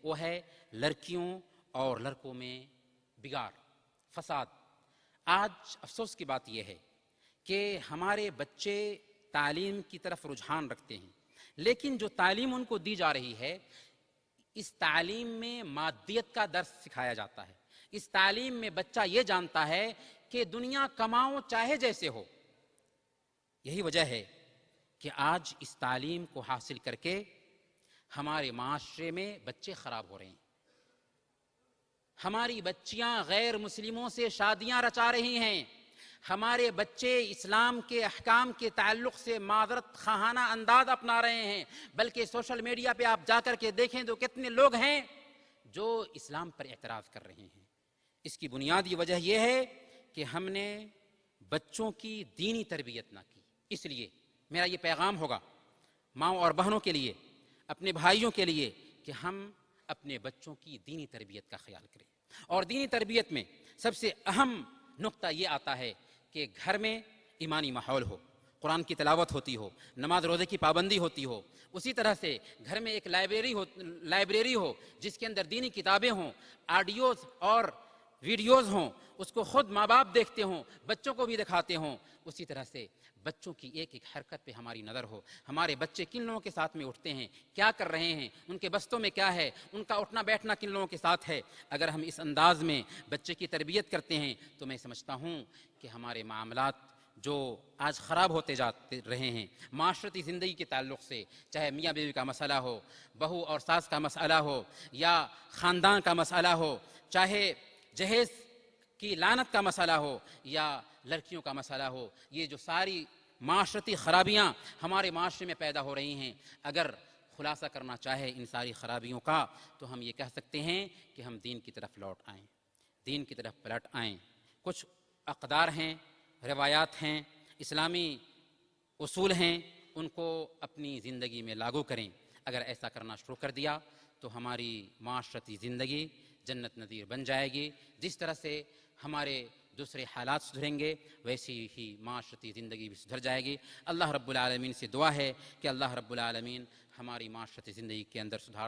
وہ ہے لڑکیوں اور لڑکوں میں بگاڑ، فساد۔ آج افسوس کی بات یہ ہے کہ ہمارے بچے تعلیم کی طرف رجحان رکھتے ہیں، لیکن جو تعلیم ان کو دی جا رہی ہے، اس تعلیم میں مادیت کا درس سکھایا جاتا ہے۔ اس تعلیم میں بچہ یہ جانتا ہے کہ دنیا کماؤ چاہے جیسے ہو۔ یہی وجہ ہے کہ آج اس تعلیم کو حاصل کر کے ہمارے معاشرے میں بچے خراب ہو رہے ہیں۔ ہماری بچیاں غیر مسلموں سے شادیاں رچا رہی ہیں، ہمارے بچے اسلام کے احکام کے تعلق سے معذرت خواہانہ انداز اپنا رہے ہیں، بلکہ سوشل میڈیا پہ آپ جا کر کے دیکھیں تو کتنے لوگ ہیں جو اسلام پر اعتراض کر رہے ہیں۔ اس کی بنیادی وجہ یہ ہے کہ ہم نے بچوں کی دینی تربیت نہ کی۔ اس لیے میرا یہ پیغام ہوگا ماؤں اور بہنوں کے لیے، اپنے بھائیوں کے لیے، کہ ہم اپنے بچوں کی دینی تربیت کا خیال کریں۔ اور دینی تربیت میں سب سے اہم نقطہ یہ آتا ہے کہ گھر میں ایمانی ماحول ہو، قرآن کی تلاوت ہوتی ہو، نماز روزے کی پابندی ہوتی ہو، اسی طرح سے گھر میں ایک لائبریری ہو جس کے اندر دینی کتابیں ہوں، آڈیوز اور ویڈیوز ہوں، اس کو خود ماں باپ دیکھتے ہوں، بچوں کو بھی دکھاتے ہوں۔ اسی طرح سے بچوں کی ایک ایک حرکت پہ ہماری نظر ہو، ہمارے بچے کن لوگوں کے ساتھ میں اٹھتے ہیں، کیا کر رہے ہیں، ان کے بستوں میں کیا ہے، ان کا اٹھنا بیٹھنا کن لوگوں کے ساتھ ہے۔ اگر ہم اس انداز میں بچے کی تربیت کرتے ہیں تو میں سمجھتا ہوں کہ ہمارے معاملات جو آج خراب ہوتے جاتے رہے ہیں معاشرتی زندگی کے تعلق سے، چاہے میاں بیوی کا مسئلہ ہو، بہو اور ساس کا مسئلہ ہو، یا خاندان کا مسئلہ ہو، چاہے جہیز کی لعنت کا مسئلہ ہو یا لڑکیوں کا مسئلہ ہو، یہ جو ساری معاشرتی خرابیاں ہمارے معاشرے میں پیدا ہو رہی ہیں، اگر خلاصہ کرنا چاہے ان ساری خرابیوں کا تو ہم یہ کہہ سکتے ہیں کہ ہم دین کی طرف لوٹ آئیں، دین کی طرف پلٹ آئیں۔ کچھ اقدار ہیں، روایات ہیں، اسلامی اصول ہیں، ان کو اپنی زندگی میں لاگو کریں۔ اگر ایسا کرنا شروع کر دیا تو ہماری معاشرتی زندگی جنت نظیر بن جائے گی۔ جس طرح سے ہمارے دوسرے حالات سدھریں گے ویسی ہی معاشرتی زندگی بھی سدھر جائے گی۔ اللہ رب العالمین سے دعا ہے کہ اللہ رب العالمین ہماری معاشرتی زندگی کے اندر سدھار